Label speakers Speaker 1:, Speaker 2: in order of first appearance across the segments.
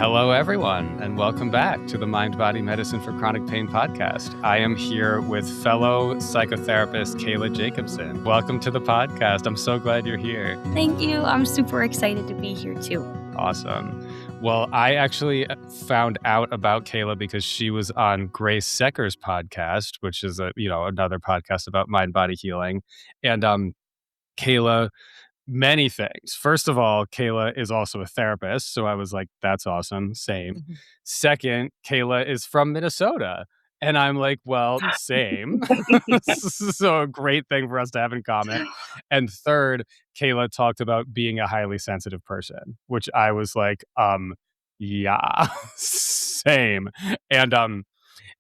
Speaker 1: Hello, everyone, and welcome back to the Mind Body Medicine for Chronic Pain podcast. I am here with fellow psychotherapist Kayla Jacobsen. Welcome to the podcast. I'm so glad you're here.
Speaker 2: Thank you. I'm super excited to be here too.
Speaker 1: Awesome. Well, I actually found out about Kayla because she was on Grace Secker's podcast, which is another podcast about mind body healing. And Kayla, many things. First of all, Kayla is also a therapist. So I was like, that's awesome. Same.
Speaker 2: Mm-hmm.
Speaker 1: Second, Kayla is from Minnesota. And I'm like, well, same. So a great thing for us to have in common. And third, Kayla talked about being a highly sensitive person, which I was like, yeah, same. And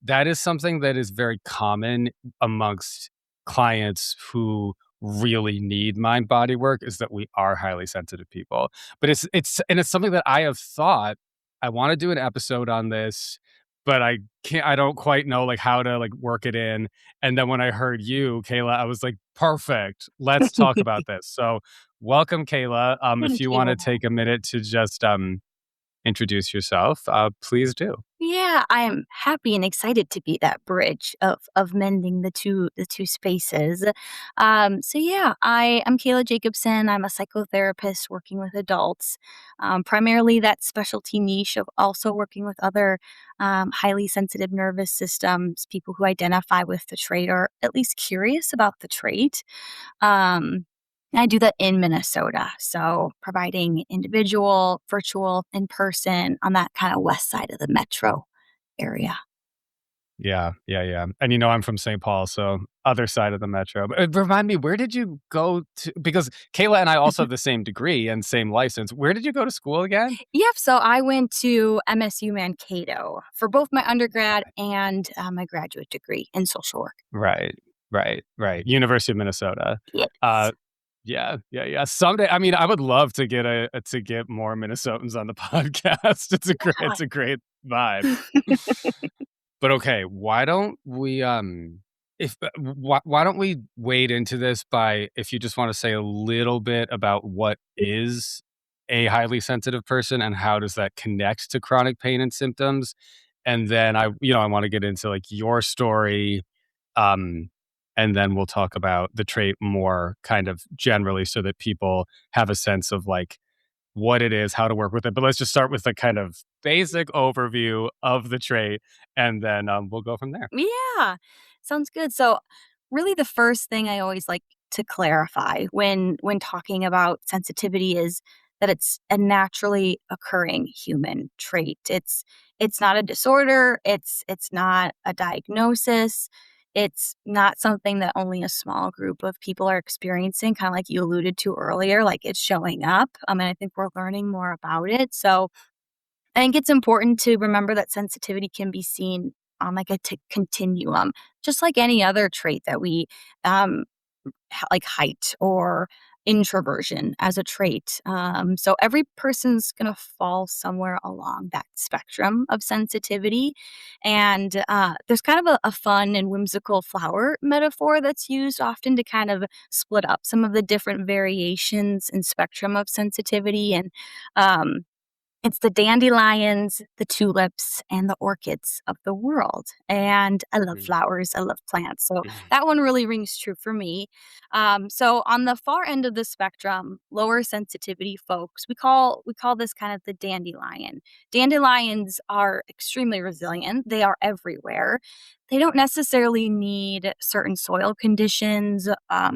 Speaker 1: that is something that is very common amongst clients who really need mind body work, is that we are highly sensitive people. But it's something that I have thought I want to do an episode on this, but I don't quite know like how to like work it in. And then when I heard you, Kayla, I was like, perfect. Let's talk about this. So welcome, Kayla. If you want to take a minute to just introduce yourself, please do.
Speaker 2: Yeah, I am happy and excited to be that bridge of mending the two spaces. I am Kayla Jacobsen. I'm a psychotherapist working with adults. Primarily that specialty niche of also working with other highly sensitive nervous systems, people who identify with the trait or at least curious about the trait. I do that in Minnesota. So providing individual, virtual, in person on that kind of west side of the metro area.
Speaker 1: Yeah. And I'm from St. Paul, so other side of the metro. But remind me, where did you go to? Because Kayla and I also have the same degree and same license. Where did you go to school again?
Speaker 2: Yep. So I went to MSU Mankato for both my undergrad and my graduate degree in social work.
Speaker 1: Right. University of Minnesota.
Speaker 2: Yes.
Speaker 1: Yeah. Someday, I mean, I would love to get to get more Minnesotans on the podcast. It's a great vibe. But okay, why don't we why don't we wade into this by, if you just want to say a little bit about what is a highly sensitive person and how does that connect to chronic pain and symptoms, and then I want to get into like your story, um and then we'll talk about the trait more kind of generally so that people have a sense of like what it is, how to work with it. But let's just start with the kind of basic overview of the trait, and then we'll go from there.
Speaker 2: Yeah. Sounds good. So really the first thing I always like to clarify when talking about sensitivity is that it's a naturally occurring human trait. It's not a disorder, it's not a diagnosis. It's not something that only a small group of people are experiencing, kind of like you alluded to earlier, like it's showing up. And I think we're learning more about it. So I think it's important to remember that sensitivity can be seen on like a continuum, just like any other trait that we like height or introversion as a trait. So every person's going to fall somewhere along that spectrum of sensitivity. And there's kind of a fun and whimsical flower metaphor that's used often to kind of split up some of the different variations and spectrum of sensitivity. And it's the dandelions, the tulips, and the orchids of the world. And I love flowers. I love plants. So that one really rings true for me. So on the far end of the spectrum, lower sensitivity folks, we call this kind of the dandelion. Dandelions are extremely resilient. They are everywhere. They don't necessarily need certain soil conditions.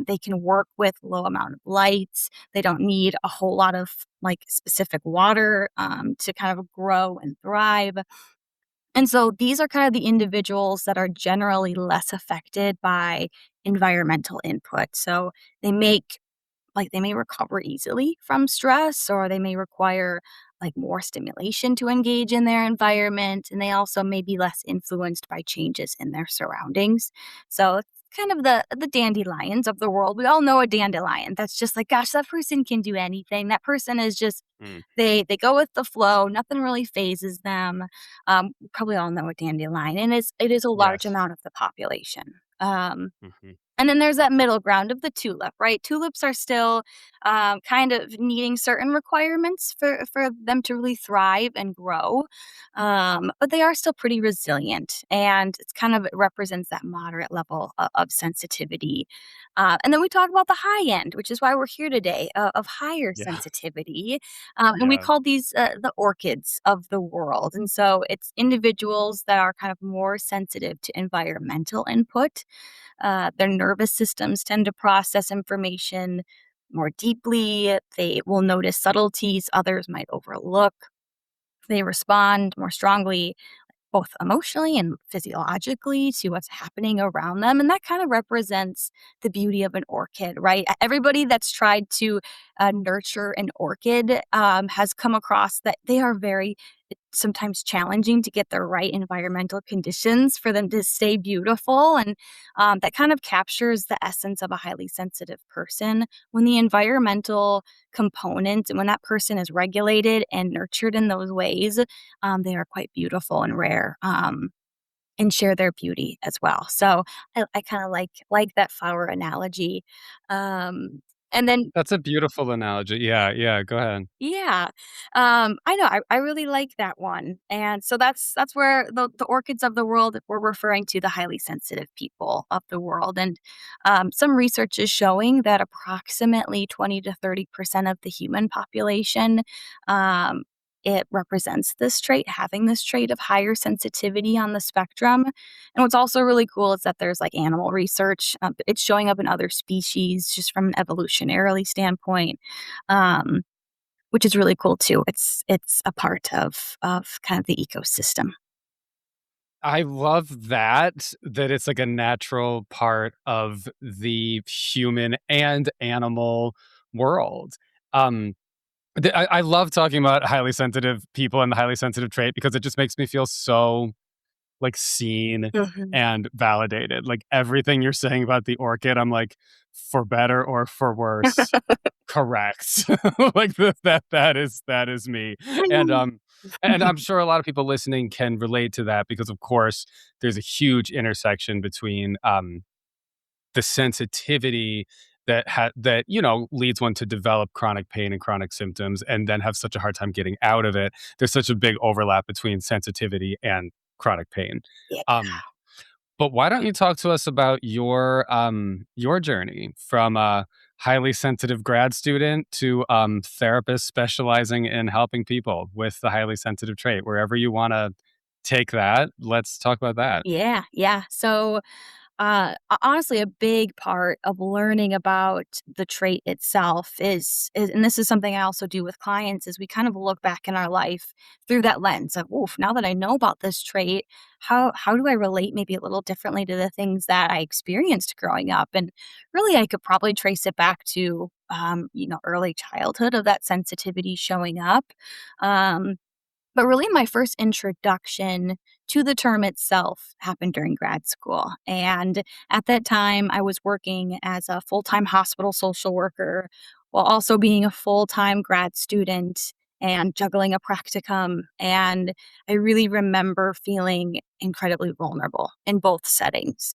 Speaker 2: They can work with low amount of lights. They don't need a whole lot of like specific water to kind of grow and thrive. And so these are kind of the individuals that are generally less affected by environmental input. So they may recover easily from stress, or they may require like more stimulation to engage in their environment. And they also may be less influenced by changes in their surroundings. So it's kind of the dandelions of the world. We all know a dandelion. That's just like, gosh, that person can do anything. That person is just, they go with the flow. Nothing really phases them. Probably all know a dandelion. And it is a large amount of the population. And then there's that middle ground of the tulip, right? Tulips are still kind of needing certain requirements for them to really thrive and grow, but they are still pretty resilient, and it's kind of it represents that moderate level of sensitivity. And then we talk about the high end, which is why we're here today, of higher
Speaker 1: Yeah.
Speaker 2: sensitivity, and we
Speaker 1: Yeah.
Speaker 2: call these the orchids of the world. And so it's individuals that are kind of more sensitive to environmental input. Their nervous systems tend to process information more deeply. They will notice subtleties others might overlook. They respond more strongly, both emotionally and physiologically, to what's happening around them. And that kind of represents the beauty of an orchid, right? Everybody that's tried to nurture an orchid has come across that they are very sometimes challenging to get the right environmental conditions for them to stay beautiful. And that kind of captures the essence of a highly sensitive person. When the environmental component and when that person is regulated and nurtured in those ways, they are quite beautiful and rare, and share their beauty as well. So I kind of like that flower analogy. Um, and then
Speaker 1: That's a beautiful analogy. Yeah, yeah, go ahead.
Speaker 2: yeah, I know. I really like that one, and so that's where the orchids of the world we're referring to the highly sensitive people of the world, and some research is showing that approximately 20 to 30% of the human population, um, it represents this trait, having this trait of higher sensitivity on the spectrum. And what's also really cool is that there's like animal research; it's showing up in other species just from an evolutionarily standpoint. Um, which is really cool too. It's a part of kind of the ecosystem.
Speaker 1: I love that it's like a natural part of the human and animal world. Um, I love talking about highly sensitive people and the highly sensitive trait because it just makes me feel so like seen
Speaker 2: Mhm.
Speaker 1: and validated. Like everything you're saying about the orchid, I'm like, for better or for worse, correct. Like that is me. And and I'm sure a lot of people listening can relate to that because of course there's a huge intersection between the sensitivity that leads one to develop chronic pain and chronic symptoms and then have such a hard time getting out of it. There's such a big overlap between sensitivity and chronic pain.
Speaker 2: Yeah.
Speaker 1: Um, but why don't you talk to us about your journey from a highly sensitive grad student to therapist specializing in helping people with the highly sensitive trait? Wherever you want to take that, let's talk about that.
Speaker 2: Yeah, yeah. So honestly, a big part of learning about the trait itself is and this is something I also do with clients, is we kind of look back in our life through that lens of, "Oof, now that I know about this trait, how do I relate maybe a little differently to the things that I experienced growing up?" And really, I could probably trace it back to, early childhood of that sensitivity showing up. Um, but really, my first introduction to the term itself happened during grad school. And at that time, I was working as a full time hospital social worker while also being a full time grad student and juggling a practicum. And I really remember feeling incredibly vulnerable in both settings.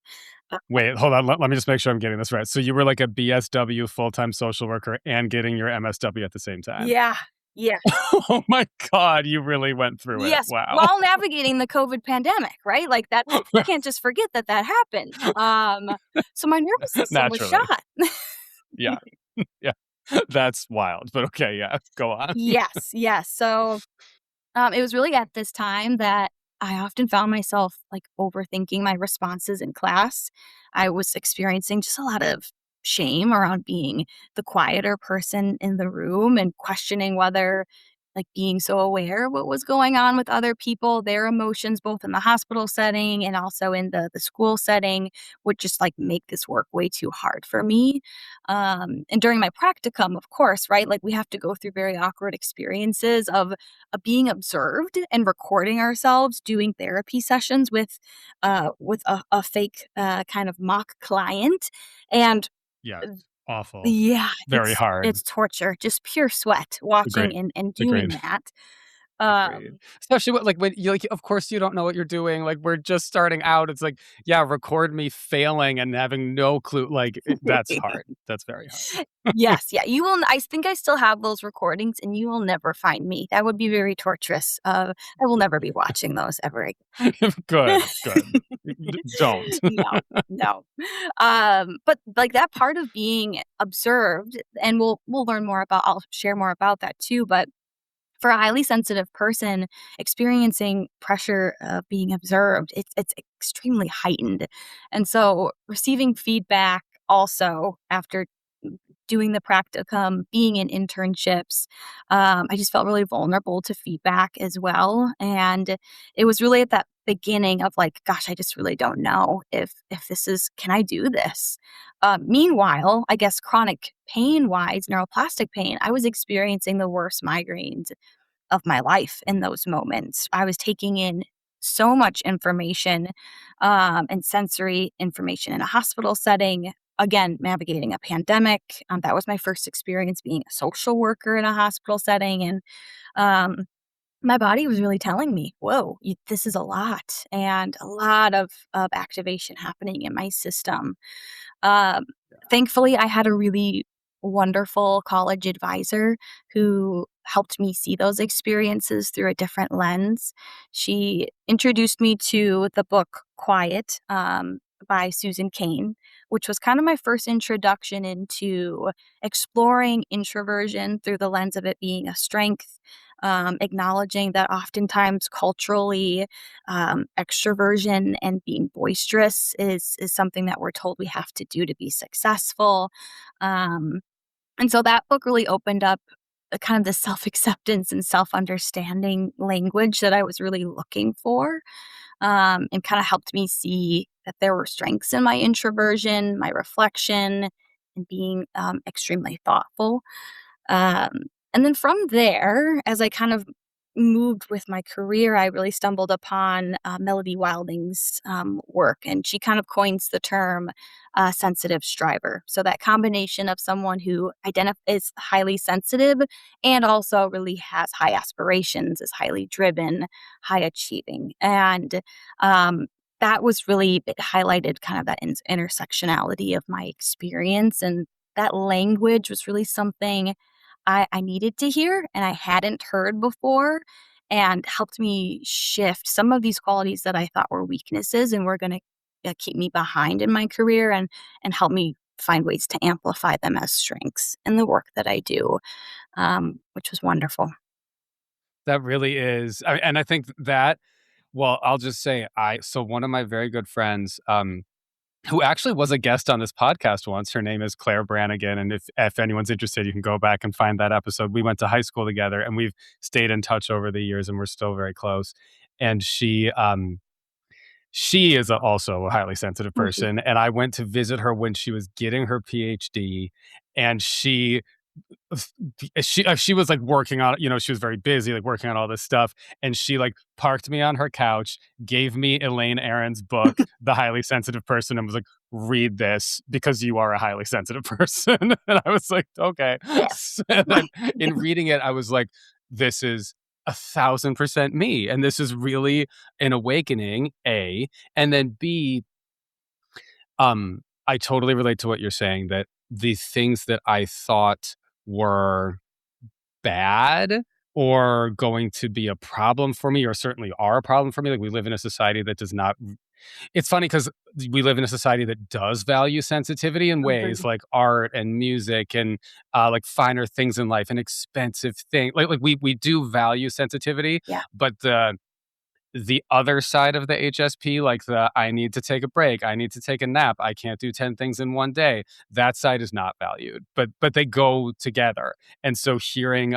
Speaker 2: Uh,
Speaker 1: Wait, hold on. Let me just make sure I'm getting this right. So you were like a BSW full-time social worker and getting your MSW at the same time.
Speaker 2: yeah. Yeah.
Speaker 1: Oh my god, you really went through it.
Speaker 2: Yes,
Speaker 1: Wow.
Speaker 2: while navigating the COVID pandemic, right? Like, that we can't just forget that that happened. So my nervous system was
Speaker 1: Naturally.
Speaker 2: shot.
Speaker 1: Yeah. Yeah. That's wild. But okay, yeah, go on.
Speaker 2: Yes, yes. So it was really at this time that I often found myself, like, overthinking my responses in class. I was experiencing just a lot of shame around being the quieter person in the room and questioning whether, like, being so aware of what was going on with other people, their emotions, both in the hospital setting and also in the school setting, would just, like, make this work way too hard for me. And during my practicum, of course, right, like, we have to go through very awkward experiences of being observed and recording ourselves doing therapy sessions with a fake kind of mock client. And
Speaker 1: Yeah. Awful.
Speaker 2: yeah,
Speaker 1: Very hard.
Speaker 2: it's torture, just pure sweat watching
Speaker 1: Agreed.
Speaker 2: and
Speaker 1: Agreed.
Speaker 2: doing that.
Speaker 1: Agreed.
Speaker 2: Um,
Speaker 1: Especially when you of course you don't know what you're doing. Like we're just starting out. It's like, yeah, record me failing and having no clue. That's hard. That's very hard.
Speaker 2: yes, yeah, you will I think I still have those recordings, and you will never find me. That would be very torturous. I will never be watching those ever again.
Speaker 1: Good, good. Don't.
Speaker 2: No, no. But, like, that part of being observed, and we'll learn more about I'll share more about that too, but for a highly sensitive person experiencing pressure of being observed, it's extremely heightened. And so receiving feedback also after doing the practicum, being in internships, I just felt really vulnerable to feedback as well. And it was really at that beginning of like, gosh, I just really don't know if this is can I do this? Meanwhile, I guess chronic pain wise, neuroplastic pain, I was experiencing the worst migraines of my life in those moments. I was taking in so much information and sensory information in a hospital setting. Again, navigating a pandemic. That was my first experience being a social worker in a hospital setting. And um, my body was really telling me, whoa, this is a lot and a lot of activation happening in my system. Um, Thankfully, I had a really wonderful college advisor who helped me see those experiences through a different lens. She introduced me to the book Quiet by Susan Cain, which was kind of my first introduction into exploring introversion through the lens of it being a strength. Acknowledging that oftentimes culturally extroversion and being boisterous is something that we're told we have to do to be successful. Um, and so that book really opened up kind of the self acceptance and self understanding language that I was really looking for, and kind of helped me see that there were strengths in my introversion, my reflection, and being extremely thoughtful. Um, and then from there, as I kind of moved with my career, I really stumbled upon Melody Wilding's work, and she kind of coins the term sensitive striver. So that combination of someone who is highly sensitive and also really has high aspirations, is highly driven, high achieving, and that was really it highlighted kind of that intersectionality of my experience, and that language was really something I needed to hear and I hadn't heard before, and helped me shift some of these qualities that I thought were weaknesses and were gonna keep me behind in my career, and help me find ways to amplify them as strengths in the work that I do, which was wonderful.
Speaker 1: That really is. And I think that, well, I'll just say, so one of my very good friends, who actually was a guest on this podcast once. Her name is Claire Brannigan, and if anyone's interested, you can go back and find that episode. We went to high school together, and we've stayed in touch over the years, and we're still very close. And she is also a highly sensitive
Speaker 2: Mhm.
Speaker 1: person, and I went to visit her when she was getting her PhD, and she was like working on, she was very busy like working on all this stuff, and she like parked me on her couch, gave me Elaine Aron's book The Highly Sensitive Person, and was like, read this because you are a highly sensitive person. And I was like, okay.
Speaker 2: Yes.
Speaker 1: And then in reading it I was like, this is 1,000% me, and this is really an awakening, A. And then B, I totally relate to what you're saying, that the things that I thought were bad or going to be a problem for me, or certainly are a problem for me. Like we live in a society that does not. It's funny because we live in a society that does value sensitivity in ways
Speaker 2: Agreed.
Speaker 1: like art and music and like finer things in life and expensive things. Like we do value sensitivity,
Speaker 2: Yeah.
Speaker 1: but the other side of the HSP, like the I need to take a break, I need to take a nap, I can't do 10 things in one day, that side is not valued. But they go together. And so hearing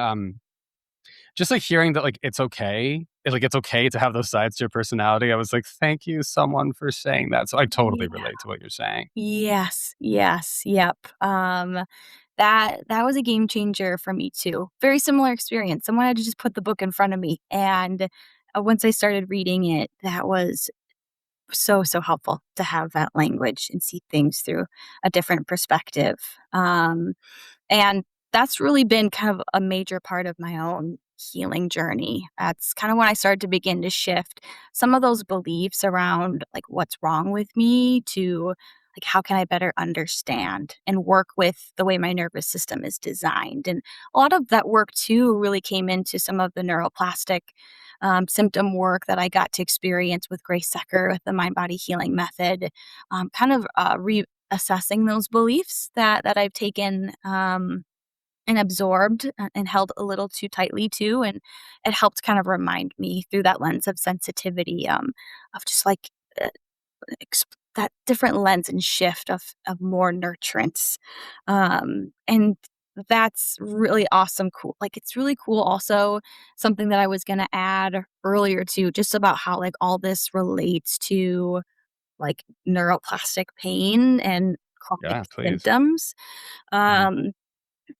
Speaker 1: just like hearing that like it's okay to have those sides to your personality, I was like, thank you someone for saying that. So I totally
Speaker 2: Yeah.
Speaker 1: relate to what you're saying.
Speaker 2: Yes, yes, yep. That was a game changer for me too. Very similar experience. Someone had to just put the book in front of me, and once I started reading it, that was so helpful to have that language and see things through a different perspective. And that's really been kind of a major part of my own healing journey. That's kind of when I started to begin to shift some of those beliefs around like what's wrong with me to like how can I better understand and work with the way my nervous system is designed. And a lot of that work too really came into some of the neuroplastic symptom work that I got to experience with Grace Secker with the mind body healing method, kind of reassessing those beliefs that I've taken and absorbed and held a little too tightly too. And it helped kind of remind me through that lens of sensitivity, of just like uh, that different lens and shift of more nurturance. And that's really awesome. Cool. Like it's really cool. Also, something that I was going to add earlier too, just about how like all this relates to like neuroplastic pain and chronic
Speaker 1: Yeah, please.
Speaker 2: symptoms.
Speaker 1: Mhm.
Speaker 2: Um,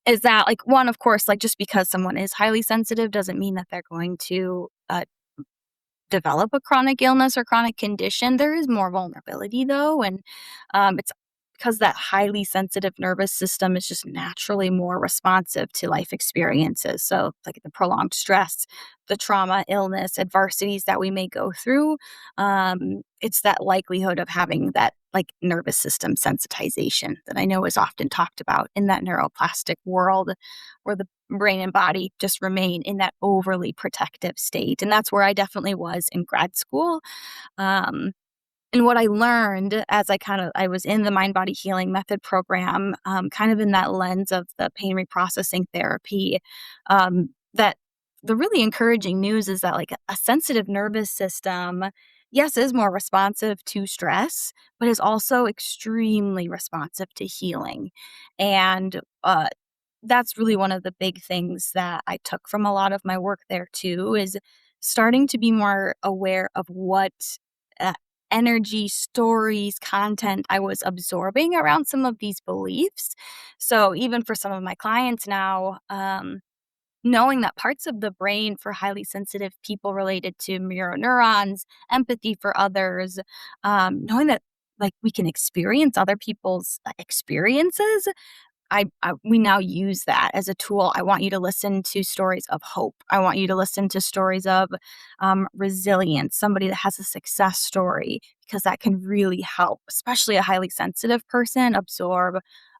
Speaker 2: is that like one, of course, like just because someone is highly sensitive doesn't mean that they're going to develop a chronic illness or chronic condition. There is more vulnerability though, and it's because that highly sensitive nervous system is just naturally more responsive to life experiences. So, like the prolonged stress, the trauma, illness, adversities that we may go through, it's that likelihood of having that like nervous system sensitization that I know is often talked about in that neuroplastic world where the brain and body just remain in that overly protective state. And that's where I definitely was in grad school. Um, and what I learned as I was in the mind body healing method program, kind of in that lens of the pain reprocessing therapy, that the really encouraging news is that like a sensitive nervous system, yes, is more responsive to stress, but is also extremely responsive to healing. And that's really one of the big things that I took from a lot of my work there too, is starting to be more aware of what uh, energy, stories, content I was absorbing around some of these beliefs. So even for some of my clients now, knowing that parts of the brain for highly sensitive people related to mirror neurons, empathy for others, knowing that like we can experience other people's experiences, we now use that as a tool. I want you to listen to stories of hope. I want you to listen to stories of resilience, somebody that has a success story, because that can really help, especially a highly sensitive person, absorb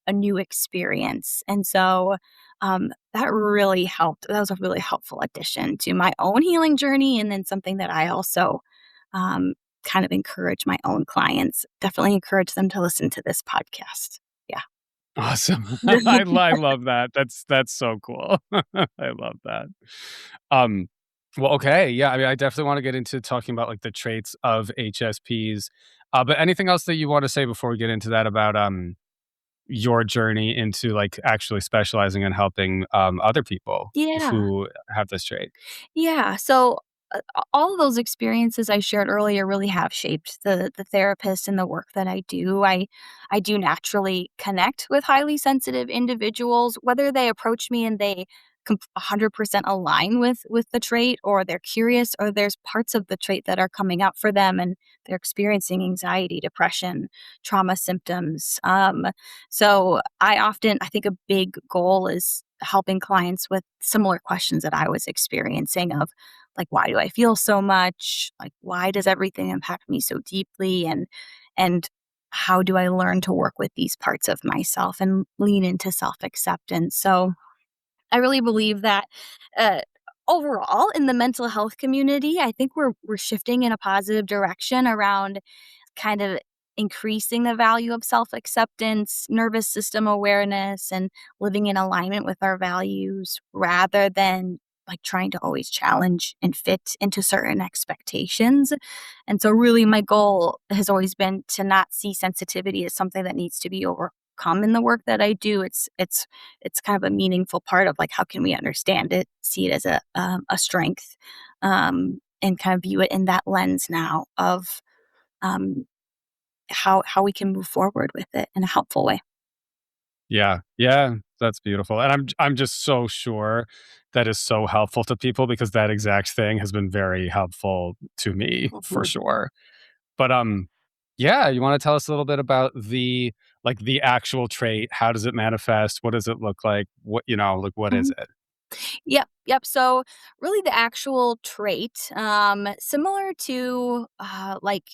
Speaker 2: a new experience. And so that really helped. That was a really helpful addition to my own healing journey. And then something that I also um, kind of encourage my own clients, definitely encourage them to listen to this podcast. Yeah.
Speaker 1: Awesome. I love that. That's so cool. I love that. Um, well, okay, yeah, I mean, I definitely wanna get into talking about, like, the traits of HSPs, but anything else that you wanna say before we get into that about, your journey into, like, actually specializing and helping, other people
Speaker 2: Yeah.
Speaker 1: who have this trait?
Speaker 2: Yeah. So all of those experiences I shared earlier really have shaped the therapist and the work that I do. I do naturally connect with highly sensitive individuals, whether they approach me and they 100% align with the trait, or they're curious, or there's parts of the trait that are coming up for them and they're experiencing anxiety, depression, trauma symptoms. So I think a big goal is helping clients with similar questions that I was experiencing of like, why do I feel so much? Like, why does everything impact me so deeply? And how do I learn to work with these parts of myself and lean into self-acceptance? So I really believe that uh, overall in the mental health community, I think we're shifting in a positive direction around kind of increasing the value of self acceptance, nervous system awareness, and living in alignment with our values rather than like trying to always challenge and fit into certain expectations. And so, really, my goal has always been to not see sensitivity as something that needs to be overcome in the work that I do. It's kind of a meaningful part of like how can we understand it, see it as a strength, and kind of view it in that lens now of um, how we can move forward with it in a helpful way.
Speaker 1: Yeah, yeah, that's beautiful, and I'm just so sure that is so helpful to people because that exact thing has been very helpful to me for
Speaker 2: Mhm.
Speaker 1: sure. But, yeah, you wanna tell us a little bit about the actual trait? How does it manifest? What does it look like? What is
Speaker 2: Mhm.
Speaker 1: it?
Speaker 2: Yep. So really the actual trait, similar to like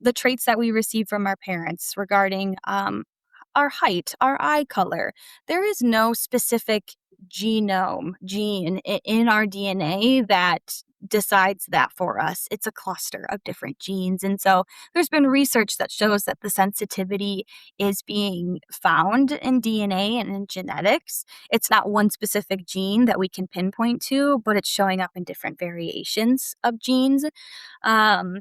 Speaker 2: the traits that we receive from our parents regarding our height, our eye color. There is no specific gene in our DNA that decides that for us. It's a cluster of different genes. And so there's been research that shows that the sensitivity is being found in DNA and in genetics. It's not one specific gene that we can pinpoint to, but it's showing up in different variations of genes. Um,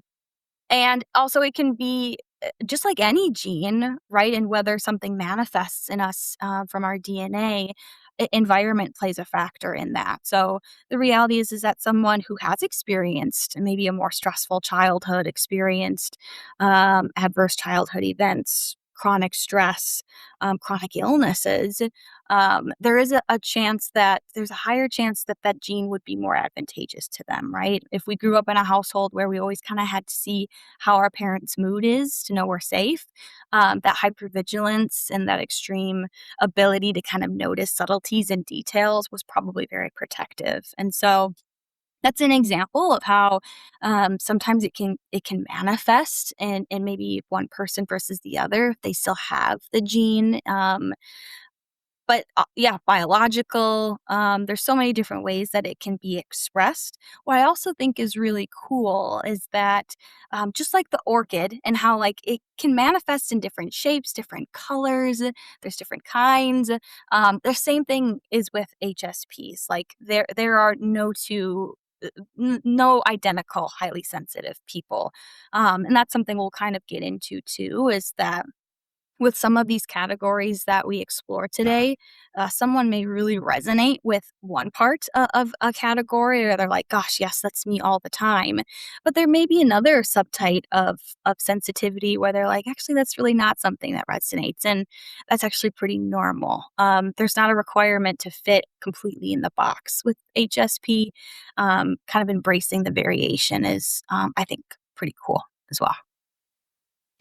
Speaker 2: and also, it can be just like any gene, right? And whether something manifests in us from our DNA, environment plays a factor in that. So the reality is that someone who has experienced maybe a more stressful childhood, experienced adverse childhood events, chronic stress, chronic illnesses, there is a chance that there's a higher chance that that gene would be more advantageous to them, right? If we grew up in a household where we always kind of had to see how our parents' mood is to know we're safe, that hypervigilance and that extreme ability to kind of notice subtleties and details was probably very protective. And so that's an example of how sometimes it can manifest in maybe one person versus the other if they still have the gene. But yeah, biological. There's so many different ways that it can be expressed. What I also think is really cool is that just like the orchid and how like it can manifest in different shapes, different colors. There's different kinds. The same thing is with HSPs. Like there are no two. No identical highly sensitive people. And that's something we'll kind of get into too, is that with some of these categories that we explore today, someone may really resonate with one part of a category, or they're like, "Gosh, yes, that's me all the time." But there may be another subtype of sensitivity where they're like, "Actually, that's really not something that resonates," and that's actually pretty normal. There's not a requirement to fit completely in the box with HSP. Kind of embracing the variation is, I think, pretty cool as well.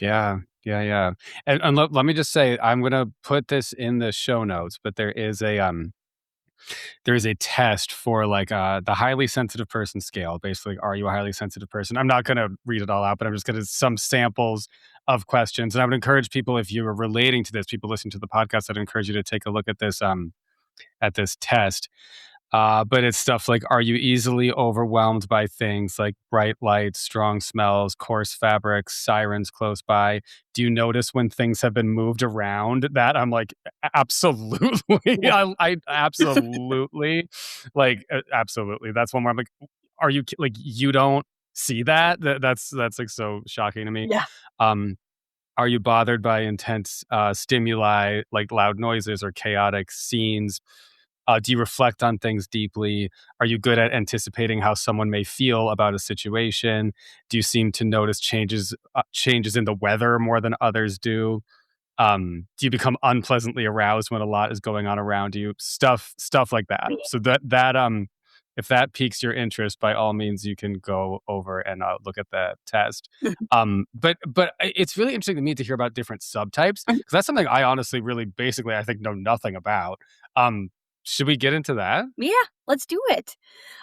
Speaker 1: Yeah, yeah. And let me just say, I'm gonna put this in the show notes, but there is a test for like the highly sensitive person scale. Basically, are you a highly sensitive person? I'm not gonna read it all out, but I'm just gonna some samples of questions. And I would encourage people, if you are relating to this, people listening to the podcast, I'd encourage you to take a look at this test. But it's stuff like, are you easily overwhelmed by things like bright lights, strong smells, coarse fabrics, sirens close by? Do you notice when things have been moved around? That I'm like, absolutely.
Speaker 2: Yeah.
Speaker 1: I absolutely, like, absolutely. That's one where I'm like, are you like, you don't see that? That's like so shocking to me.
Speaker 2: Yeah.
Speaker 1: Um, are you bothered by intense stimuli like loud noises or chaotic scenes? Do you reflect on things deeply? Are you good at anticipating how someone may feel about a situation? Do you seem to notice changes in the weather more than others do? Do you become unpleasantly aroused when a lot is going on around you? Stuff like that. So if that piques your interest, by all means, you can go over and look at that test. But it's really interesting to me to hear about different subtypes, because that's something I honestly, really, basically, I think know nothing about. Um, should we get into that?
Speaker 2: Yeah, let's do it.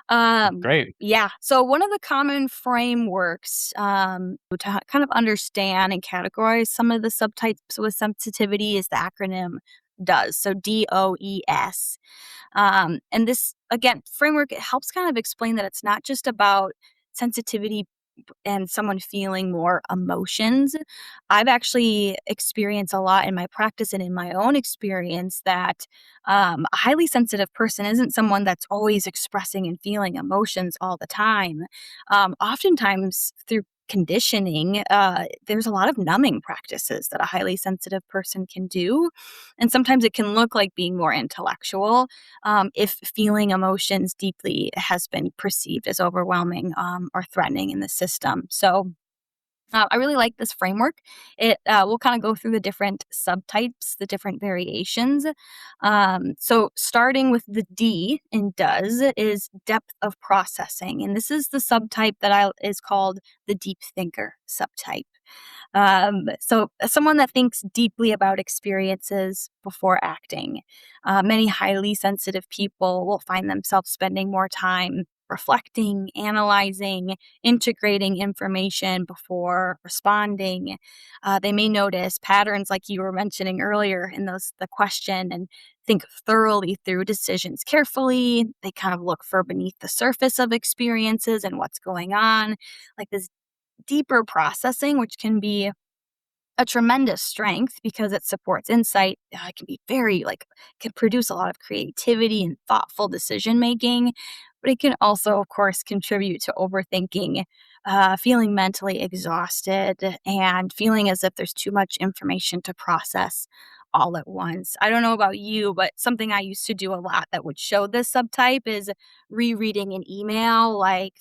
Speaker 2: Um,
Speaker 1: Great.
Speaker 2: yeah. So one of the common frameworks to kind of understand and categorize some of the subtypes with sensitivity is the acronym DOES. So DOES. And this again framework, it helps kind of explain that it's not just about sensitivity and someone feeling more emotions. I've actually experienced a lot in my practice and in my own experience that a highly sensitive person isn't someone that's always expressing and feeling emotions all the time. Oftentimes, through conditioning, there's a lot of numbing practices that a highly sensitive person can do. And sometimes it can look like being more intellectual if feeling emotions deeply has been perceived as overwhelming or threatening in the system. So I really like this framework. It will kind of go through the different subtypes, the different variations. So starting with the D in does is depth of processing, and this is the subtype that is called the deep thinker subtype. So someone that thinks deeply about experiences before acting. Many highly sensitive people will find themselves spending more time reflecting, analyzing, integrating information before responding. They may notice patterns like you were mentioning earlier in the question and think thoroughly through decisions carefully. They kind of look for beneath the surface of experiences and what's going on, like this deeper processing, which can be a tremendous strength because it supports insight. It can be very can produce a lot of creativity and thoughtful decision making, but it can also, of course, contribute to overthinking, feeling mentally exhausted, and feeling as if there's too much information to process all at once. I don't know about you, but something I used to do a lot that would show this subtype is rereading an email like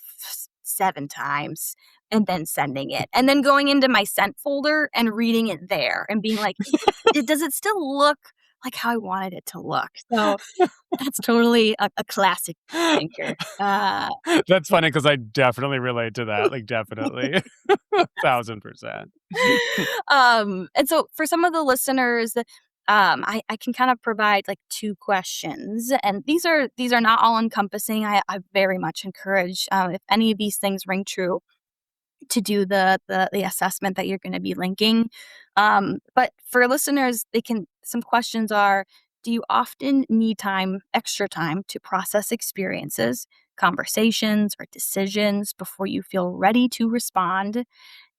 Speaker 2: 7 times and then sending it, and then going into my sent folder and reading it there and being like, does it still look like how I wanted it to look?" So that's totally a classic thinker.
Speaker 1: That's funny because I definitely relate to that, like, definitely. 1,000%.
Speaker 2: And so for some of the listeners, I can kind of provide like 2 questions, and these are not all encompassing. I very much encourage, if any of these things ring true, to do the assessment that you're going to be linking. But for listeners, some questions are: do you often need extra time to process experiences, conversations, or decisions before you feel ready to respond?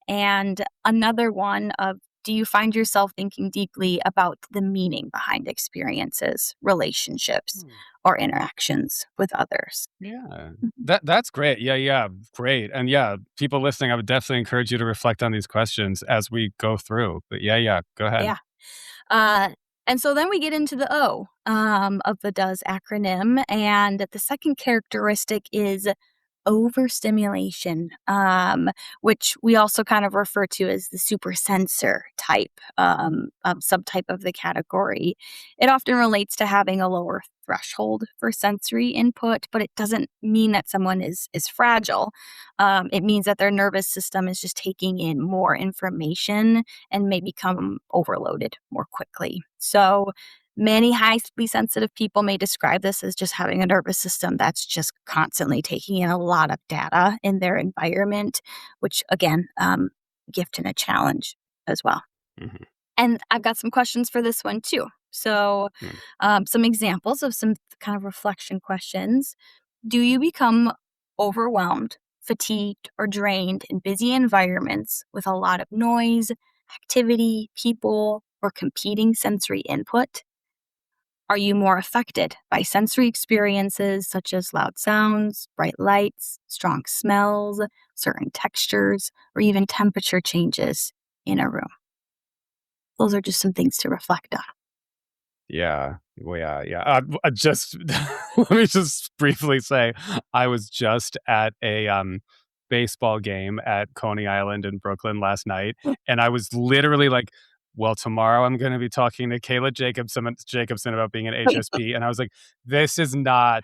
Speaker 2: And another one of, do you find yourself thinking deeply about the meaning behind experiences, relationships,
Speaker 1: Hmm.
Speaker 2: or interactions with others?
Speaker 1: Yeah.
Speaker 2: Mhm.
Speaker 1: That's great. Yeah, yeah, great. And yeah, people listening, I would definitely encourage you to reflect on these questions as we go through. But yeah, yeah, go ahead.
Speaker 2: Yeah. Uh, and so then we get into the O, of the DOES acronym. And the second characteristic is overstimulation, which we also kind of refer to as the super-sensor type, subtype of the category. It often relates to having a lower threshold for sensory input, but it doesn't mean that someone is fragile. It means that their nervous system is just taking in more information and may become overloaded more quickly. So many highly sensitive people may describe this as just having a nervous system that's just constantly taking in a lot of data in their environment, which again, gift and a challenge as well.
Speaker 1: Mhm.
Speaker 2: And I've got some questions for this one too. So,
Speaker 1: Mm.
Speaker 2: some examples of some kind of reflection questions. Do you become overwhelmed, fatigued, or drained in busy environments with a lot of noise, activity, people, or competing sensory input? Are you more affected by sensory experiences such as loud sounds, bright lights, strong smells, certain textures, or even temperature changes in a room? Those are just some things to reflect on.
Speaker 1: Yeah. Well, yeah, yeah. Just let me just briefly say, I was just at a baseball game at Coney Island in Brooklyn last night, and I was literally like, "Well, tomorrow I'm going to be talking to Kayla Jacobsen about being an HSP," and I was like, "This is not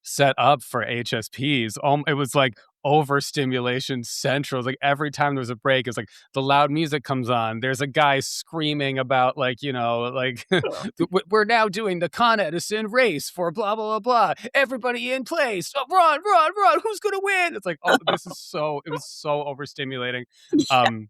Speaker 1: set up for HSPs." It was like overstimulation central. Like every time there was a break, it's like the loud music comes on. There's a guy screaming about like, like we're now doing the Con Edison race for blah blah blah blah. Everybody in place. Oh, run, run, run. Who's gonna win? It's like, oh, it was so overstimulating.
Speaker 2: Yeah.
Speaker 1: Um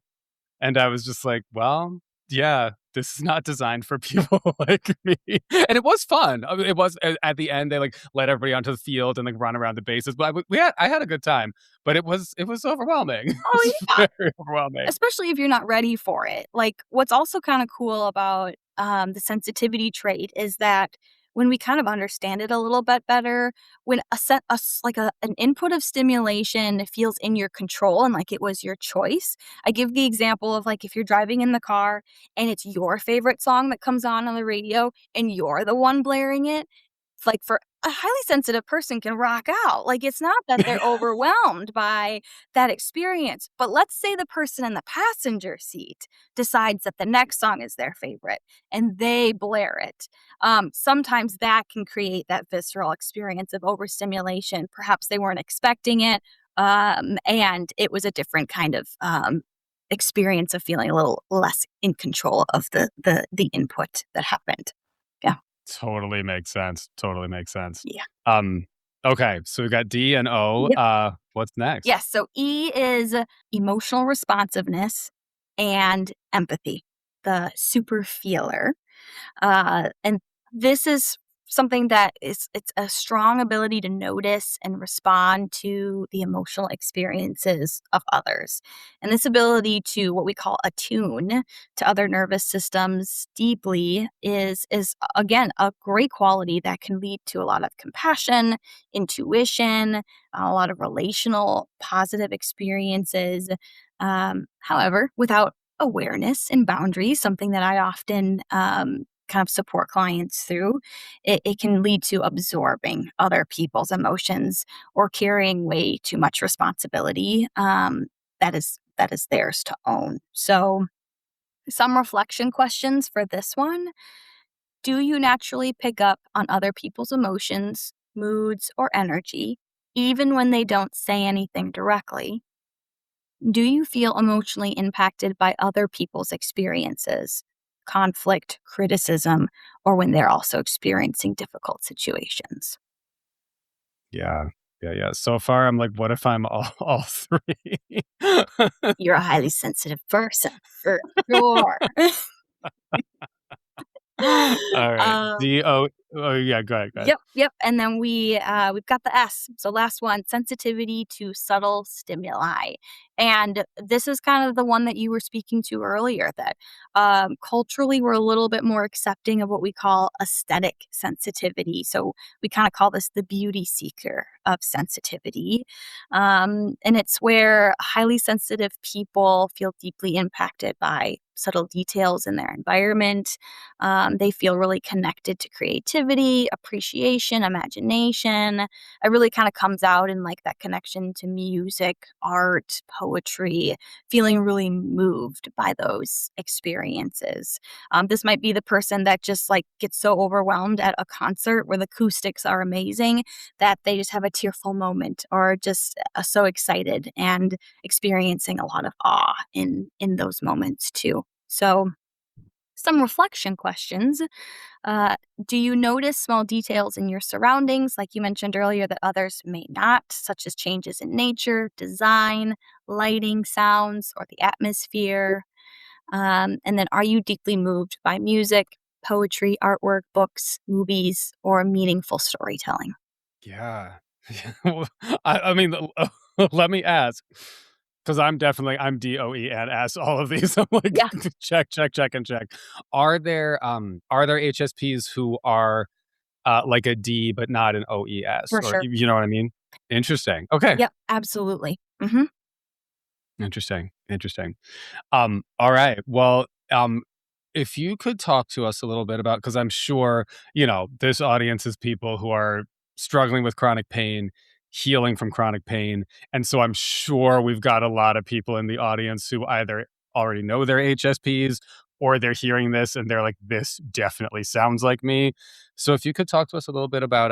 Speaker 1: and I was just like, well, yeah, this is not designed for people like me. And it was fun. I mean, it was at the end, they like let everybody onto the field and like run around the bases. But I had a good time, but it was overwhelming. It
Speaker 2: Oh,
Speaker 1: was
Speaker 2: yeah.
Speaker 1: very overwhelming.
Speaker 2: Especially if you're not ready for it. Like, what's also kind of cool about the sensitivity trait is that when we kind of understand it a little bit better, when an input of stimulation feels in your control and like it was your choice. I give the example of like if you're driving in the car and it's your favorite song that comes on the radio and you're the one blaring it, like for a highly sensitive person can rock out. Like it's not that they're overwhelmed by that experience. But let's say the person in the passenger seat decides that the next song is their favorite and they blare it. Sometimes that can create that visceral experience of overstimulation. Perhaps they weren't expecting it. And it was a different kind of experience of feeling a little less in control of the input that happened. Yeah.
Speaker 1: Totally makes sense. Totally makes sense.
Speaker 2: Yeah.
Speaker 1: Um, okay, so we got D and O.
Speaker 2: Yep.
Speaker 1: What's next?
Speaker 2: Yes. So E is emotional responsiveness and empathy, the super feeler. And this is something that it's a strong ability to notice and respond to the emotional experiences of others. And this ability to what we call attune to other nervous systems deeply is again a great quality that can lead to a lot of compassion, intuition, a lot of relational positive experiences. However, without awareness and boundaries, something that I often kind of support clients through, it can lead to absorbing other people's emotions or carrying way too much responsibility that is theirs to own. So, some reflection questions for this one. Do you naturally pick up on other people's emotions, moods, or energy, even when they don't say anything directly? Do you feel emotionally impacted by other people's experiences, conflict, criticism, or when they're also experiencing difficult situations?
Speaker 1: Yeah. Yeah, yeah. So far, I'm like, what if I'm all three?
Speaker 2: You're a highly sensitive person, for sure.
Speaker 1: All right.
Speaker 2: um,
Speaker 1: D O. Oh, yeah. Go ahead. Go ahead.
Speaker 2: Yep, yep, and then we've got the S. So last one, sensitivity to subtle stimuli, and this is kind of the one that you were speaking to earlier. That culturally we're a little bit more accepting of what we call aesthetic sensitivity. So we kind of call this the beauty seeker of sensitivity, and it's where highly sensitive people feel deeply impacted by subtle details in their environment. They feel really connected to creativity, appreciation, imagination. It really kind of comes out in like that connection to music, art, poetry, feeling really moved by those experiences. This might be the person that just like gets so overwhelmed at a concert where the acoustics are amazing that they just have a tearful moment or just so excited and experiencing a lot of awe in those moments too. So, some reflection questions. Uh, do you notice small details in your surroundings, like you mentioned earlier, that others may not, such as changes in nature, design, lighting, sounds, or the atmosphere? And then, are you deeply moved by music, poetry, artwork, books, movies, or meaningful storytelling?
Speaker 1: Yeah. Well, I mean, let me ask, because I'm DOE and S, all of these. I'm like,
Speaker 2: Yeah,
Speaker 1: check, check, check, and check. Are there HSPs who are like a D but not an OES,
Speaker 2: for
Speaker 1: or
Speaker 2: sure.
Speaker 1: you know what I mean? Interesting. Okay.
Speaker 2: Yep, absolutely. Hmm.
Speaker 1: Interesting. Interesting. All right. Well, if you could talk to us a little bit about, because I'm sure, this audience is people who are struggling with chronic pain, healing from chronic pain. And so I'm sure we've got a lot of people in the audience who either already know their HSPs or they're hearing this and they're like, this definitely sounds like me. So if you could talk to us a little bit about,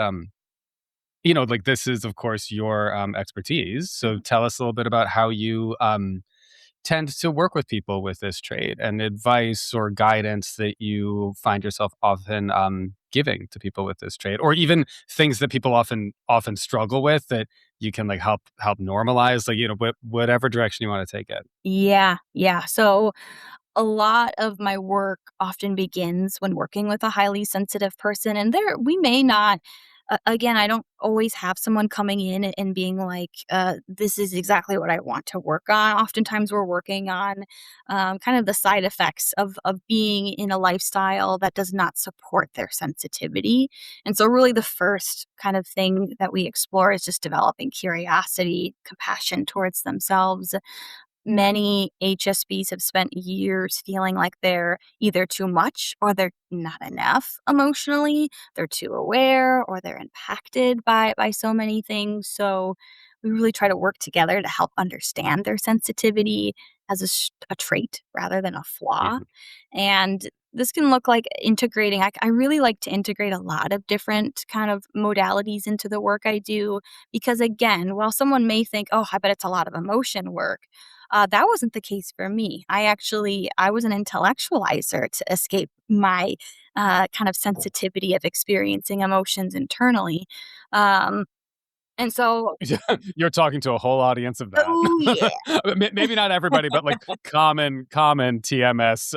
Speaker 1: like this is, of course, your expertise. So tell us a little bit about how you tend to work with people with this trait and advice or guidance that you find yourself often giving to people with this trait, or even things that people often struggle with that you can like help normalize, like whatever direction you want to take it.
Speaker 2: Yeah, yeah. So a lot of my work often begins when working with a highly sensitive person, and there we may not again, I don't always have someone coming in and being like, this is exactly what I want to work on. Oftentimes we're working on kind of the side effects of being in a lifestyle that does not support their sensitivity. And so really the first kind of thing that we explore is just developing curiosity, compassion towards themselves. Many HSPs have spent years feeling like they're either too much or they're not enough emotionally. They're too aware or they're impacted by so many things. So we really try to work together to help understand their sensitivity as a trait rather than a flaw.
Speaker 1: Mhm.
Speaker 2: And this can look like integrating. I really like to integrate a lot of different kind of modalities into the work I do because, again, while someone may think, oh, I bet it's a lot of emotion work, That wasn't the case for me. I was an intellectualizer to escape my kind of sensitivity of experiencing emotions internally. Um, and so,
Speaker 1: You're talking to a whole audience of that.
Speaker 2: oh yeah,
Speaker 1: Maybe not everybody, but like common TMS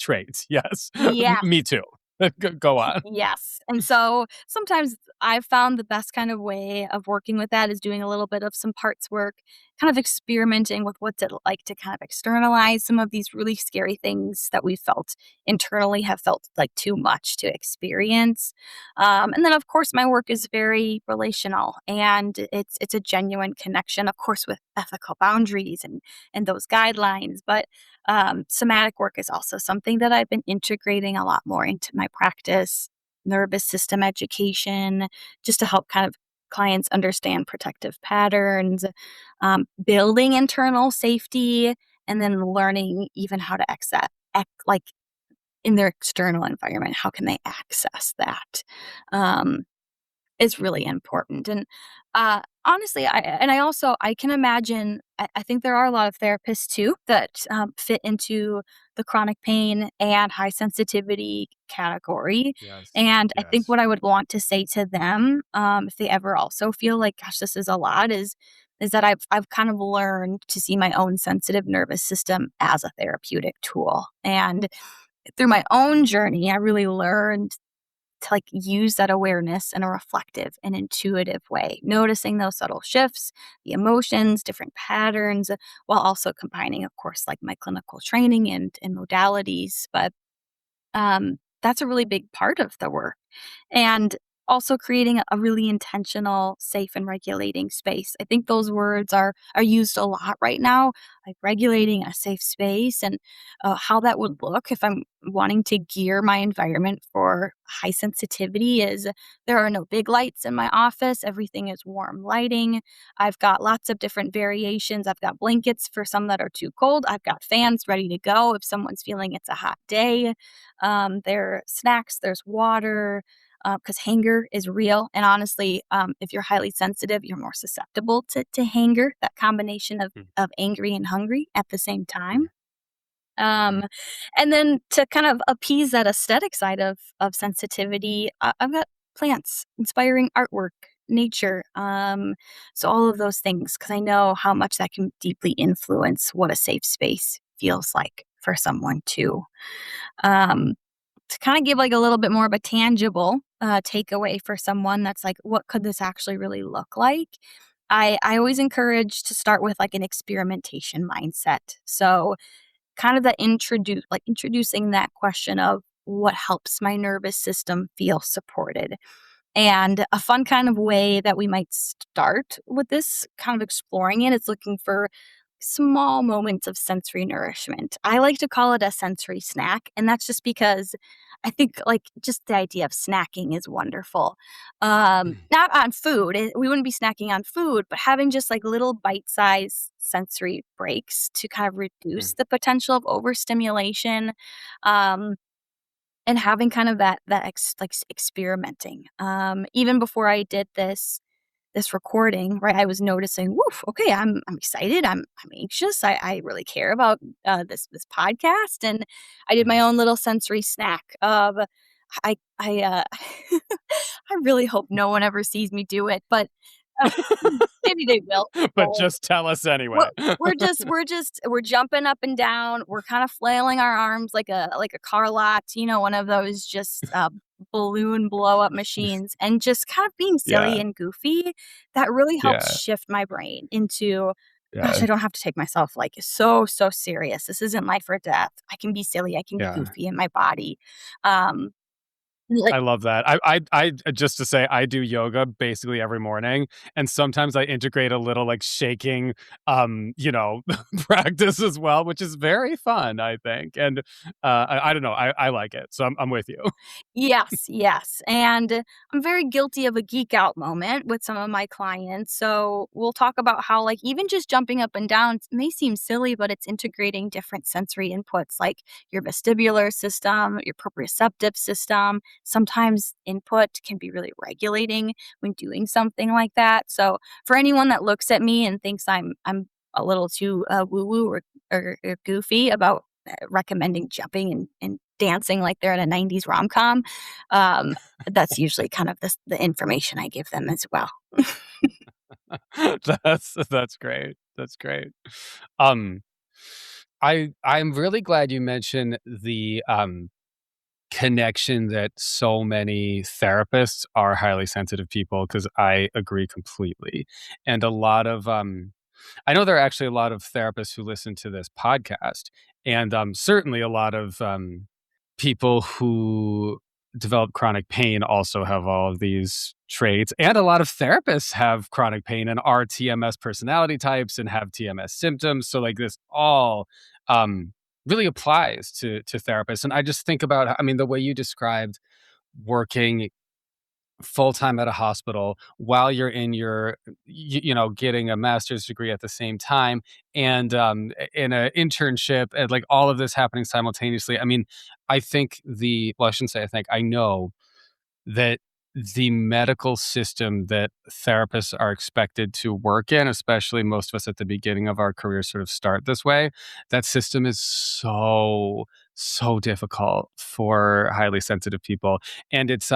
Speaker 1: traits. Yes,
Speaker 2: yeah.
Speaker 1: me too. Go on.
Speaker 2: Yes. And so sometimes I've found the best kind of way of working with that is doing a little bit of some parts work, kind of experimenting with what's it like to kind of externalize some of these really scary things that we felt internally have felt like too much to experience. And then of course my work is very relational and it's a genuine connection, of course, with ethical boundaries and those guidelines. But somatic work is also something that I've been integrating a lot more into my practice, nervous system education, just to help kind of clients understand protective patterns, building internal safety, and then learning even how to like in their external environment, how can they access that? Um, is really important. And honestly, I can imagine. I think there are a lot of therapists too that fit into the chronic pain and high sensitivity category.
Speaker 1: Yes.
Speaker 2: And I think
Speaker 1: Yes.
Speaker 2: what I would want to say to them, if they ever also feel like, gosh, this is a lot, is that I've kind of learned to see my own sensitive nervous system as a therapeutic tool. And through my own journey, I really learned to like use that awareness in a reflective and intuitive way, noticing those subtle shifts, the emotions, different patterns, while also combining, of course, like my clinical training and modalities. But that's a really big part of the work. And also creating a really intentional, safe, and regulating space. I think those words are used a lot right now, like regulating a safe space and how that would look if I'm wanting to gear my environment for high sensitivity is there are no big lights in my office. Everything is warm lighting. I've got lots of different variations. I've got blankets for some that are too cold. I've got fans ready to go if someone's feeling it's a hot day. There are snacks, there's water, because hunger is real. And honestly, if you're highly sensitive, you're more susceptible to hunger, that combination of angry and hungry at the same time.
Speaker 1: Mm-hmm.
Speaker 2: Um, and then to kind of appease that aesthetic side of sensitivity, I've got plants, inspiring artwork, nature. So all of those things, because I know how much that can deeply influence what a safe space feels like for someone too. Um, to kind of give like a little bit more of a tangible takeaway for someone that's like, what could this actually really look like? I always encourage to start with like an experimentation mindset. So kind of introducing that question of what helps my nervous system feel supported. And a fun kind of way that we might start with this kind of exploring it is looking for small moments of sensory nourishment. I like to call it a sensory snack, and that's just because I think like just the idea of snacking is wonderful. Not on food. We wouldn't be snacking on food, but having just like little bite-sized sensory breaks to kind of reduce the potential of overstimulation. Um, and having kind of experimenting. Even before I did this recording, right, I was noticing, woof, okay, I'm excited, I'm anxious, I really care about this podcast, and I did my own little sensory snack of I I really hope no one ever sees me do it, but uh, maybe they will.
Speaker 1: But just tell us
Speaker 2: We're
Speaker 1: anyway.
Speaker 2: we're jumping up and down, we're kinda flailing our arms like a car lot, one of those just, balloon blow up machines, and just kind of being silly
Speaker 1: Yeah.
Speaker 2: and goofy, that really helps
Speaker 1: Yeah.
Speaker 2: shift my brain into, "Gosh,
Speaker 1: Yeah.
Speaker 2: I don't have to take myself, like, so serious. This isn't life or death. I can be silly, I can be
Speaker 1: Yeah.
Speaker 2: goofy in my body." Um, like
Speaker 1: I love that. Just to say, I do yoga basically every morning, and sometimes I integrate a little like shaking, practice as well, which is very fun, I think. And I don't know, I like it, so I'm with you.
Speaker 2: Yes, yes. And I'm very guilty of a geek out moment with some of my clients. So we'll talk about how, like, even just jumping up and down may seem silly, but it's integrating different sensory inputs like your vestibular system, your proprioceptive system. Sometimes input can be really regulating when doing something like that. So for anyone that looks at me and thinks I'm a little too woo woo or goofy about recommending jumping and dancing like they're in a 90s rom com. Um, that's usually kind of the information I give them as well.
Speaker 1: That's great. That's great. Um, I'm really glad you mentioned the, connection that so many therapists are highly sensitive people, because I agree completely. And a lot of, I know there are actually a lot of therapists who listen to this podcast, and, certainly a lot of, people who develop chronic pain also have all of these traits, and a lot of therapists have chronic pain and are TMS personality types and have TMS symptoms. So, like, this all, um, really applies to therapists. And I just think about, I mean, the way you described working full time at a hospital while you're in your, getting a master's degree at the same time, and in an internship, and like all of this happening simultaneously. I mean, I think well, I shouldn't say I think, I know that the medical system that therapists are expected to work in, especially most of us at the beginning of our career sort of start this way, that system is so difficult for highly sensitive people. And it's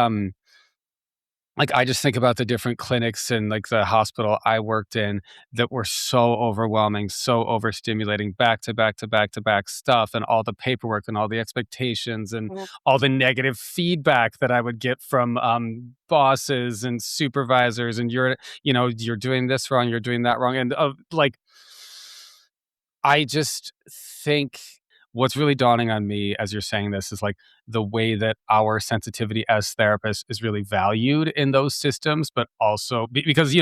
Speaker 1: like, I just think about the different clinics and, like, the hospital I worked in that were so overwhelming, so overstimulating, back to back to back to back stuff, and all the paperwork and all the expectations and
Speaker 2: Mhm.
Speaker 1: all the negative feedback that I would get from, bosses and supervisors, and "You're doing this wrong, you're doing that wrong," and, like, I just think what's really dawning on me as you're saying this is, like, the way that our sensitivity as therapists is really valued in those systems, but also because,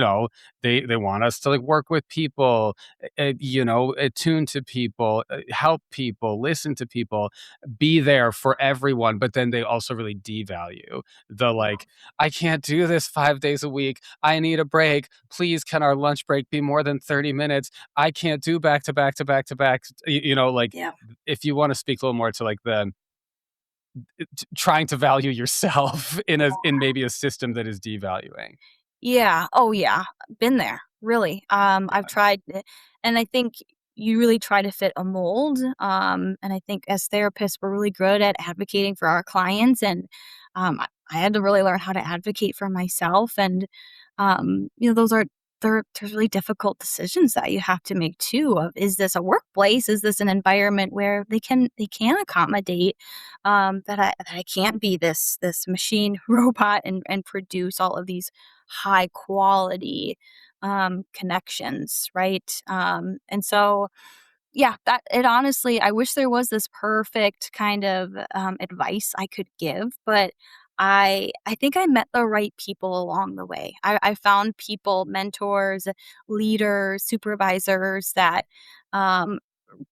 Speaker 1: they want us to, like, work with people, attune to people, help people, listen to people, be there for everyone, but then they also really devalue the, like, "I can't do this 5 days a week. I need a break. Please, can our lunch break be more than 30 minutes? I can't do back to back to back to back." Like,
Speaker 2: Yeah.
Speaker 1: if you wanna speak a little more to, like, the trying to value yourself in maybe a system that is devaluing.
Speaker 2: Yeah. Oh, yeah. Been there, really. I've
Speaker 1: Yeah.
Speaker 2: tried it, and I think you really try to fit a mold. And I think as therapists, we're really good at advocating for our clients, and I had to really learn how to advocate for myself. And those are there's really difficult decisions that you have to make too. Of is this a workplace? Is this an environment where they can accommodate that I can't be this machine robot and produce all of these high quality connections, right? And so, yeah, that it honestly, I wish there was this perfect kind of advice I could give, but I think I met the right people along the way. I found people, mentors, leaders, supervisors that um,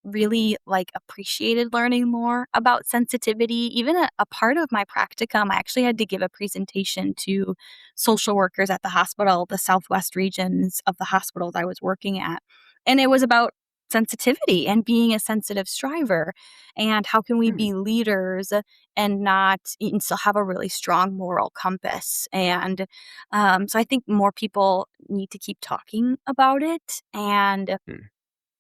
Speaker 2: really like appreciated learning more about sensitivity. Even a part of my practicum, I actually had to give a presentation to social workers at the hospital, the Southwest regions of the hospitals I was working at. And it was about sensitivity and being a sensitive striver, and how can we
Speaker 1: Hmm,
Speaker 2: be leaders and not and still have a really strong moral compass. And so I think more people need to keep talking about it. And
Speaker 1: hmm,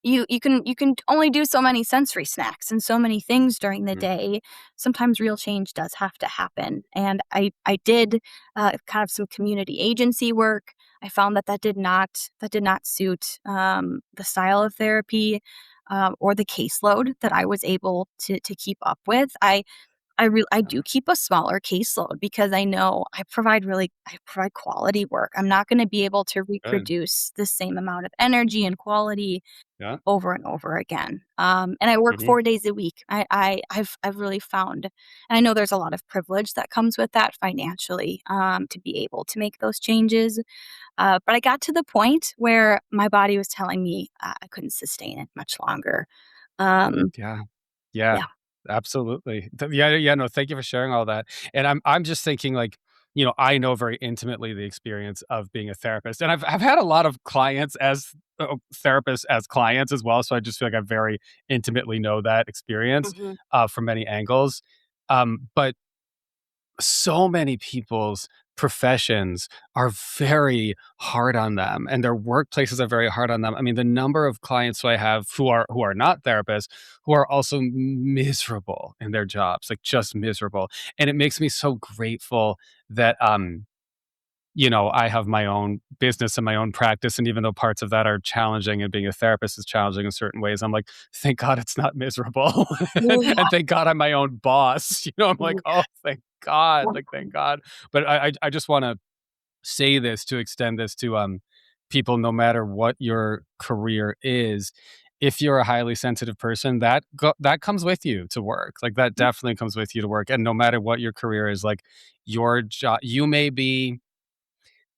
Speaker 2: you can only do so many sensory snacks and so many things during the
Speaker 1: mhm,
Speaker 2: day. Sometimes real change does have to happen, and I did kind of some community agency work. I found that did not suit the style of therapy or the caseload that I was able to keep up with. I
Speaker 1: yeah,
Speaker 2: do keep a smaller caseload because I know I provide quality work. I'm not going to be able to
Speaker 1: good.
Speaker 2: reproduce the same amount of energy and quality
Speaker 1: Yeah,
Speaker 2: over and over again. And I work
Speaker 1: mhm,
Speaker 2: 4 days a week. I've really found, and I know there's a lot of privilege that comes with that financially, to be able to make those changes. But I got to the point where my body was telling me I couldn't sustain it much longer. Um,
Speaker 1: yeah. Yeah,
Speaker 2: yeah.
Speaker 1: absolutely. Yeah, no, thank you for sharing all that. And I'm just thinking, like, I know very intimately the experience of being a therapist, and I've had a lot of clients as therapists as clients as well, so I just feel like I very intimately know that experience from many angles. But so many people's professions are very hard on them, and their workplaces are very hard on them. I mean, the number of clients who I have who are not therapists, who are also miserable in their jobs, like just miserable. And it makes me so grateful that I have my own business and my own practice. And even though parts of that are challenging and being a therapist is challenging in certain ways, I'm like, thank God it's not miserable. And
Speaker 2: Yeah.
Speaker 1: thank God I'm my own boss. I'm like, oh, thank God. Like, thank God. But I just want to say this to extend this to people, no matter what your career is. If you're a highly sensitive person, that comes with you to work. Like that definitely comes with you to work. And no matter what your career is, like your job, you may be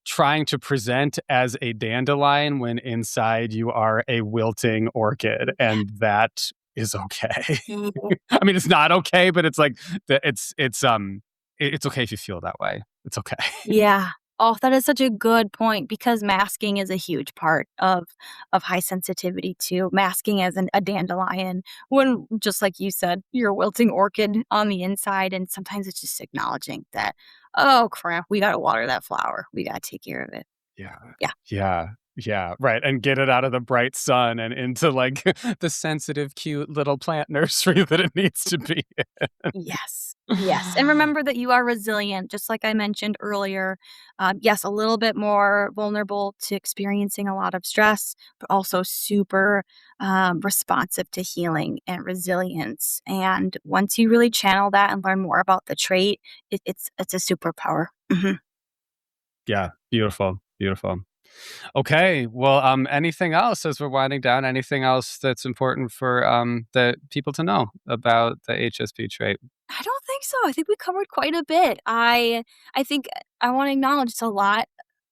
Speaker 1: trying to present as a dandelion when inside you are a wilting orchid, and that is okay.
Speaker 2: Mhm.
Speaker 1: I mean, it's not okay, but it's like it's okay if you feel that way. It's okay.
Speaker 2: Yeah. Oh, that is such a good point because masking is a huge part of high sensitivity too. Masking as a dandelion when, just like you said, you're a wilting orchid on the inside, and sometimes it's just acknowledging that, oh crap, we got to water that flower. We got to take care of it.
Speaker 1: Yeah.
Speaker 2: Yeah.
Speaker 1: Yeah. Yeah, right, and get it out of the bright sun and into, like, the sensitive, cute little plant nursery that it needs to be in.
Speaker 2: Yes. Yes. And remember that you are resilient, just like I mentioned earlier. Yes, a little bit more vulnerable to experiencing a lot of stress, but also super responsive to healing and resilience. And once you really channel that and learn more about the trait, it's a superpower. Mhm.
Speaker 1: Yeah, beautiful, beautiful. Okay, well, anything else as we're winding down? Anything else that's important for, the people to know about the HSP trait?
Speaker 2: I don't think so. I think we covered quite a bit. I think I want to acknowledge it's a lot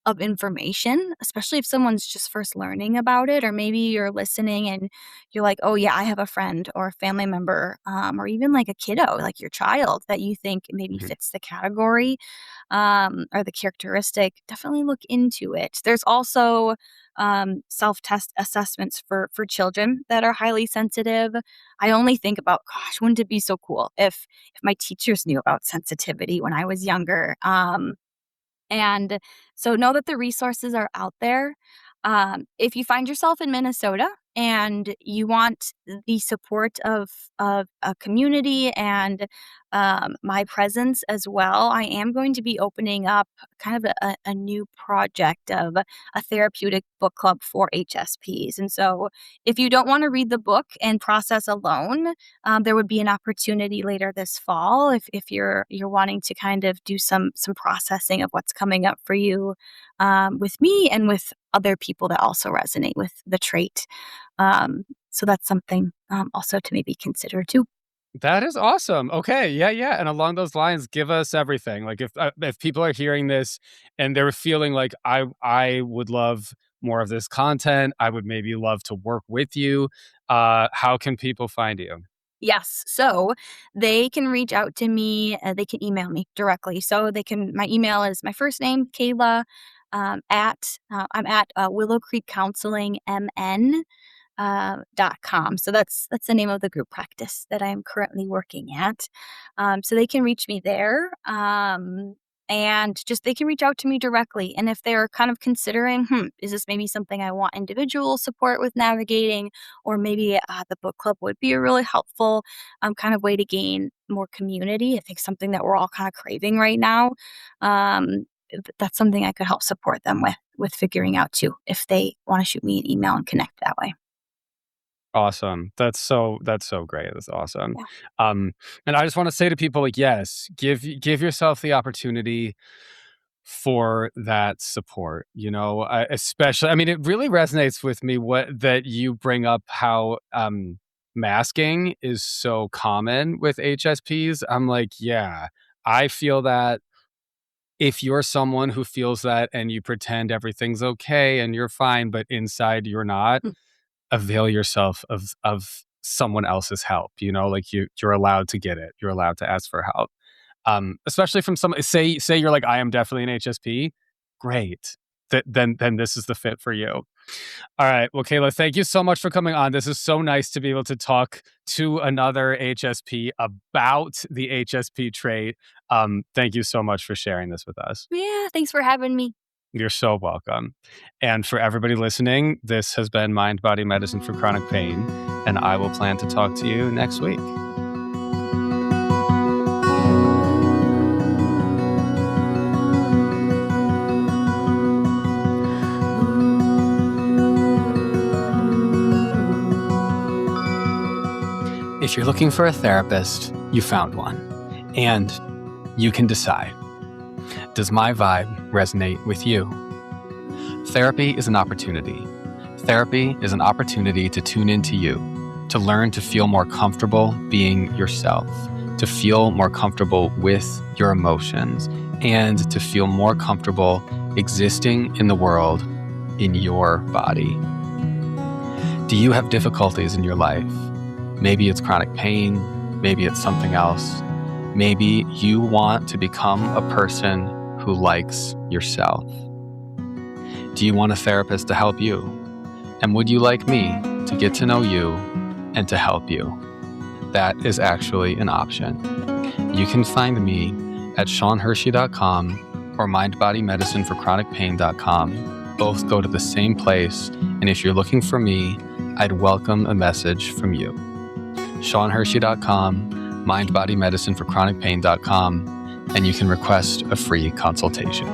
Speaker 2: of information, especially if someone's just first learning about it, or maybe you're listening and you're like, "Oh yeah, I have a friend or a family member, or even like a kiddo, like your child that you think maybe
Speaker 1: Mhm.
Speaker 2: fits the category, or the characteristic." Definitely look into it. There's also self-test assessments for children that are highly sensitive. I only think about, gosh, wouldn't it be so cool if my teachers knew about sensitivity when I was younger? And so know that the resources are out there. If you find yourself in Minnesota and you want the support of a community and my presence as well, I am going to be opening up kind of a new project of a therapeutic book club for HSPs. And so, if you don't want to read the book and process alone, there would be an opportunity later this fall if you're wanting to kind of do some processing of what's coming up for you with me and with other people that also resonate with the trait. So that's something also to maybe consider too.
Speaker 1: That is awesome. Okay, yeah, yeah, and along those lines, give us everything. Like, if people are hearing this and they're feeling like, I would love more of this content, I would maybe love to work with you, how can people find you?
Speaker 2: Yes. So they can reach out to me. They can email me directly. So my email is my first name, Kayla, I'm at Willow Creek Counseling MN .com. So that's the name of the group practice that I'm currently working at. So they can reach me there. And just they can reach out to me directly. And if they're kind of considering, is this maybe something I want individual support with navigating, or maybe the book club would be a really helpful kind of way to gain more community. I think something that we're all kind of craving right now. That's something I could help support them with figuring out too, if they want to shoot me an email and connect that way.
Speaker 1: Awesome. That's so great. That's awesome.
Speaker 2: Yeah.
Speaker 1: Um, and I just wanna say to people, like, yes, give yourself the opportunity for that support, especially, I mean, it really resonates with me what that you bring up how, masking is so common with HSPs. I'm like, yeah, I feel that. If you're someone who feels that and you pretend everything's okay and you're fine, but inside you're not,
Speaker 2: Mm.
Speaker 1: avail yourself of someone else's help, like you're allowed to get it. You're allowed to ask for help. Especially from some say you're like, I am definitely an HSP. Great. Then this is the fit for you. All right. Well, Kayla, thank you so much for coming on. This is so nice to be able to talk to another HSP about the HSP trait. Thank you so much for sharing this with us.
Speaker 2: Yeah, thanks for having me.
Speaker 1: You're so welcome. And for everybody listening, this has been Mind Body Medicine for Chronic Pain, and I will plan to talk to you next week. If you're looking for a therapist, you found one. And you can decide. Does my vibe resonate with you? Therapy is an opportunity. Therapy is an opportunity to tune into you, to learn to feel more comfortable being yourself, to feel more comfortable with your emotions, and to feel more comfortable existing in the world in your body. Do you have difficulties in your life? Maybe it's chronic pain, maybe it's something else. Maybe you want to become a person who likes yourself. Do you want a therapist to help you? And would you like me to get to know you and to help you? That is actually an option. You can find me at SeanHershey.com or MindBodyMedicineForChronicPain.com. Both go to the same place, and if you're looking for me, I'd welcome a message from you. SeanHershey.com, MindBodyMedicineForChronicPain.com, and you can request a free consultation.